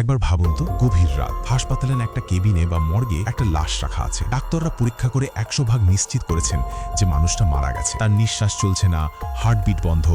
একবার ভাবুন তো, গভীর রাত, হাসপাতালের একটা কেবিনে বা মর্গে একটা লাশ রাখা আছে। ডাক্তাররা পরীক্ষা করে 100% নিশ্চিত করেছেন যে মানুষটা মারা গেছে। তার নিঃশ্বাস চলছে না, হার্টবিট বন্ধ,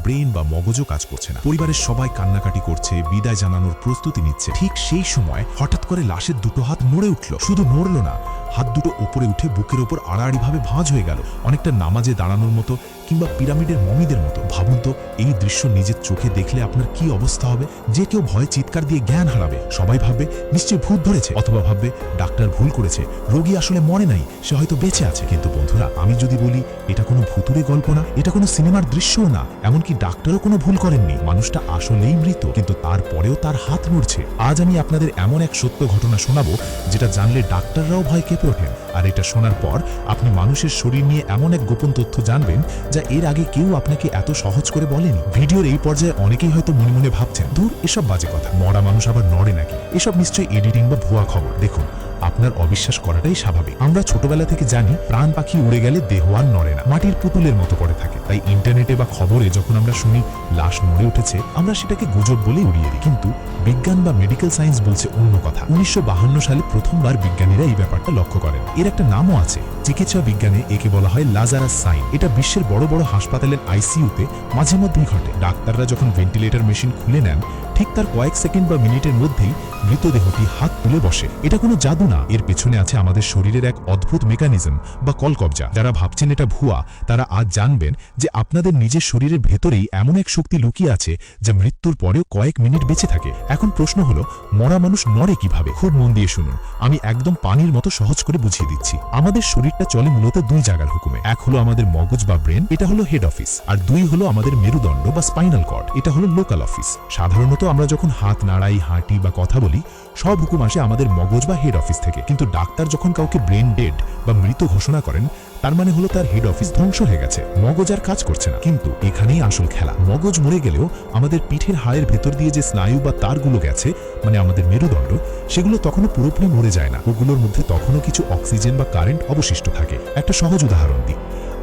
ব্রেন বা মগজও কাজ করছে না। পরিবারের সবাই কান্নাকাটি করছে, বিদায় জানানোর প্রস্তুতি নিচ্ছে। ঠিক সেই সময় হঠাৎ করে লাশের দুটো হাত নড়ে উঠল। শুধু নড়ল না, হাত দুটো উপরে উঠে বুকের ওপর আড়াআড়িভাবে ভাঁজ হয়ে গেল, অনেকটা নামাজে দাঁড়ানোর মতো কিংবা পিরামিডের মমিদের মতো। ভাবুন তো, এই দৃশ্য নিজের চোখে দেখলে আপনার কি অবস্থা হবে? যে কেউ ভয়ে চিৎকার দিয়ে জ্ঞান হারাবে। সবাই ভাববে নিশ্চয়ই ভূত ধরেছে, অথবা ভাববে ডাক্তার ভুল করেছে, রোগী আসলে মরে নাই, সে হয়তো বেঁচে আছে। কিন্তু বন্ধুরা, আমি যদি বলি এটা কোনো ভুতুরে গল্প না, এটা কোনো সিনেমার দৃশ্যও না, এমনকি ডাক্তারও কোনো ভুল করেননি, মানুষটা আসলেই মৃত, কিন্তু তারপরেও তার হাত নড়ছে। আজ আমি আপনাদের এমন এক সত্য ঘটনা শোনাবো যেটা জানলে ডাক্তাররাও ভয় কেঁপে ওঠেন। আর এটা শোনার পর আপনি মানুষের শরীর নিয়ে এমন এক গোপন তথ্য জানবেন যা এর আগে কেউ আপনাকে এত সহজ করে বলেনি। ভিডিওর এই পর্যায়ে অনেকেই হয়তো মনে মনে ভাবছেন, দূর, এসব বাজে কথা, মরা মানুষ আবার নড়ে নাকি, এসব নিশ্চয়ই এডিটিং বা ভুয়া খবর। দেখুন, আপনার অবিশ্বাস করাটাই স্বাভাবিক। আমরা ছোটবেলা থেকে জানি প্রাণ পাখি উড়ে গেলে দেহ আর নড়ে না, মাটির পুতুলের মতো পড়ে থাকে। তাই ইন্টারনেটে বা খবরে যখন আমরা শুনি লাশ নড়ে উঠেছে, আমরা সেটাকে গুজব বলে উড়িয়ে দিই। কিন্তু বিজ্ঞান বা মেডিকেল সায়েন্স বলছে অন্য কথা। 1952 সালে প্রথমবার বিজ্ঞানীরা এই ব্যাপারটা লক্ষ্য করেন। এর একটা নামও আছে, চিকিৎসা বিজ্ঞানে একে বলা হয় লাজারাস সাইন। এটা বিশ্বের বড় বড় হাসপাতালের আইসিইউতে মাঝে মধ্যেই ঘটে। ডাক্তাররা যখন ভেন্টিলেটর মেশিন খুলে নেন, ঠিক তার কয়েক সেকেন্ড বা মিনিটের মধ্যেই মৃতদেহটি হাত তুলে বসে। এটা কোনো জাদু না, এর পেছনে আছে আমাদের শরীরের এক অদ্ভুত মেকানিজম বা কলকবজা। যারা ভাবছেন এটা ভুয়া, তারা আজ জানবেন যে আপনাদের নিজের শরীরের ভেতরেই এমন এক শক্তি লুকিয়ে আছে যা মৃত্যুর পরেও কয়েক মিনিট বেঁচে থাকে। এখন প্রশ্ন হলো, মরা মানুষ নড়ে কিভাবে? খুব মন দিয়ে শুনুন, আমি একদম পানির মতো সহজ করে বুঝিয়ে দিচ্ছি। আমাদের শরীরটা চলে মূলত দুই জায়গার হুকুমে। এক হলো আমাদের মগজ বা ব্রেন, এটা হলো হেড অফিস, আর দুই হলো আমাদের মেরুদণ্ড বা স্পাইনাল কর্ড, এটা হলো লোকাল অফিস। সাধারণত আমরা যখন হাত নাড়াই, হাঁটি বা কথা বলি, সব হুকুম আসে আমাদের মগজ বা হেড অফিস থেকে। কিন্তু ডাক্তার যখন কাউকে ব্রেন ডেড বা মৃত ঘোষণা করেন, তার মানে হলো তার হেড অফিস ধ্বংস হয়ে গেছে, মগজ আর কাজ করছে না। কিন্তু এখানেই আসল খেলা। মগজ মরে গেলেও আমাদের পিঠের হাড়ের ভেতর দিয়ে যে স্নায়ু বা তারগুলো গেছে, মানে আমাদের মেরুদণ্ড, সেগুলো তখনও পুরোপুরি মরে যায় না। ওগুলোর মধ্যে তখনও কিছু অক্সিজেন বা কারেন্ট অবশিষ্ট থাকে। একটা সহজ উদাহরণ দিই,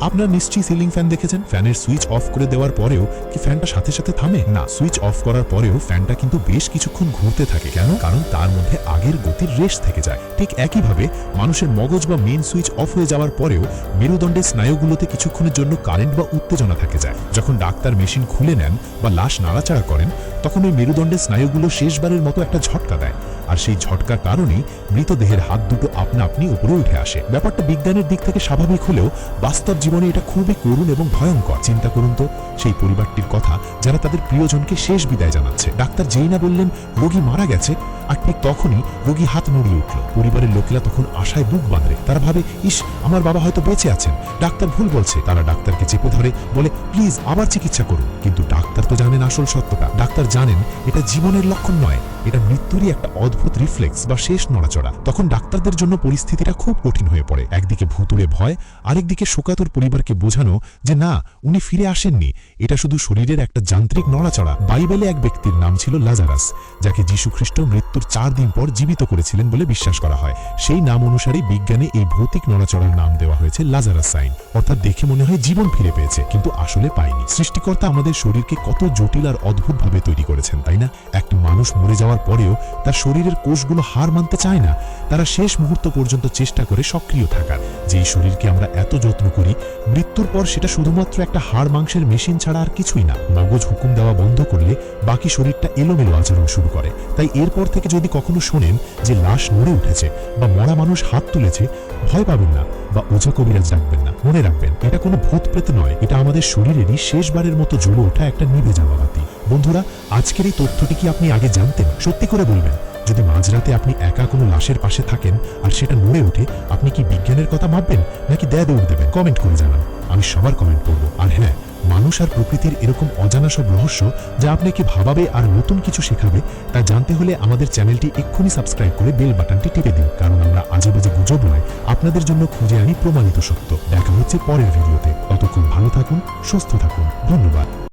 আপনার নিশ্চয়ই সিলিং ফ্যান দেখেছেন। ফ্যানের সুইচ অফ করে দেওয়ার পরেও কি ফ্যানটা সাথে সাথে থামে? না, সুইচ অফ করার পরেও ফ্যানটা কিন্তু বেশ কিছুক্ষণ ঘুরতে থাকে। কেন? কারণ তার মধ্যে আগের গতির রেশ থেকে যায়। ঠিক একইভাবে মানুষের মগজ বা মেইন সুইচ অফ হয়ে যাওয়ার পরেও মেরুদণ্ডের স্নায়ুগুলোতে কিছুক্ষণের জন্য কারেন্ট বা উত্তেজনা থাকে যায়। যখন ডাক্তার মেশিন খুলে নেন বা লাশ নাড়াচাড়া করেন, তখন ওই মেরুদণ্ডের স্নায়ুগুলো শেষবারের মতো একটা ঝটকা দেয়, আর সেই ঝটকার কারণেই মৃতদেহের হাত দুটো আপনা আপনি উপরে উঠে আসে। ব্যাপারটা বিজ্ঞানের দিক থেকে স্বাভাবিক হলেও বাস্তব জীবনে এটা খুবই করুণ এবং ভয়ঙ্কর। চিন্তা করুন তো সেই পরিবারটির কথা যারা তাদের প্রিয়জনকে শেষ বিদায় জানাচ্ছে। ডাক্তার যেই না বললেন রোগী মারা গেছে, আর ঠিক তখনই রোগী হাত নড়িয়ে উঠল। পরিবারের লোকেরা তখন আশায় বুক বাঁধে। তারা ভাবে, ইস, আমার বাবা হয়তো বেঁচে আছেন, ডাক্তার ভুল বলছে। তারা ডাক্তারকে চেপে ধরে বলে, প্লিজ আবার চিকিৎসা করুন। কিন্তু ডাক্তার তো জানেন আসল সত্যটা। ডাক্তার জানেন এটা জীবনের লক্ষণ নয়, এটা মৃত্যুরই একটা অদ্ভুত রিফ্লেক্স বা শেষ নড়াচড়া। তখন ডাক্তারদের জন্য পরিস্থিতিটা খুব কঠিন হয়ে পড়ে। একদিকে ভুতুড়ে ভয়, আরেকদিকে শোকাতুর পরিবারকে বোঝানো যে না, উনি ফিরে আসেননি, এটা শুধু শরীরের একটা যান্ত্রিক নড়াচড়া। বাইবেলে এক ব্যক্তির নাম ছিল লাজারাস, যাকে যীশু খ্রিস্ট মৃত্যুর 4 দিন পর জীবিত করেছিলেন বলে বিশ্বাস করা হয়। সেই নাম অনুসারে বিজ্ঞানে এই ভৌতিক নড়াচড়ার নাম দেওয়া হয়েছে লাজারাস সাইন, অর্থাৎ দেখে মনে হয় জীবন ফিরে পেয়েছে, কিন্তু আসলে পায়নি। সৃষ্টিকর্তা আমাদের শরীরকে কত জটিল আর অদ্ভুতভাবে তৈরি করেছেন, তাই না? একটা মানুষ মরে যাওয়ার পরেও তার শরীরের কোষগুলো হার মানতে চায় না। তারা শেষ মুহূর্ত পর্যন্ত চেষ্টা করে সক্রিয় থাকার। যেই শরীরকে আমরা এত যত্ন করি, মৃত্যুর পর সেটা শুধুমাত্র একটা হাড় মাংসের মেশিন ছাড়া আর কিছুই না। মগজ হুকুম দেওয়া বন্ধ করলে বাকি শরীরটা এলোমেলো আচরণ শুরু করে। তাই এরপর থেকে যদি কখনো শোনেন যে লাশ নড়ে উঠেছে বা মরা মানুষ হাত তুলেছে, ভয় পাবেন না বা ওঝা কবিরাজ ডাকবেন না। মনে রাখবেন, এটা কোনো ভূত প্রেত নয়, এটা আমাদের শরীরেরই শেষবারের মতো জ্বলে ওঠা একটা নিভে যাওয়া বাতি। বন্ধুরা, আজকের এই তথ্যটি কি আপনি আগে জানতেন? সত্যি করে বলবেন, যদি মাঝরাতে আপনি একা কোনো লাশের পাশে থাকেন আর সেটা নড়ে ওঠে, আপনি কি বিজ্ঞানের কথা ভাববেন নাকি দেয়া দৌড় দেবেন? কমেন্ট করে জানান, আমি সবার কমেন্ট পড়ব। আর হ্যাঁ, মানুষ আর প্রকৃতির এরকম অজানা সব রহস্য যা আপনাকে ভাবাবে আর নতুন কিছু শেখাবে, তা জানতে হলে আমাদের চ্যানেলটি এক্ষুনি সাবস্ক্রাইব করে বেল বাটনটি টিপে দিন। কারণ আমরা আজে বাজে গুজব নয়, আপনাদের জন্য খুঁজে আনি প্রমাণিত সত্য। দেখা হচ্ছে পরের ভিডিওতে। ততক্ষণ ভালো থাকুন, সুস্থ থাকুন। ধন্যবাদ।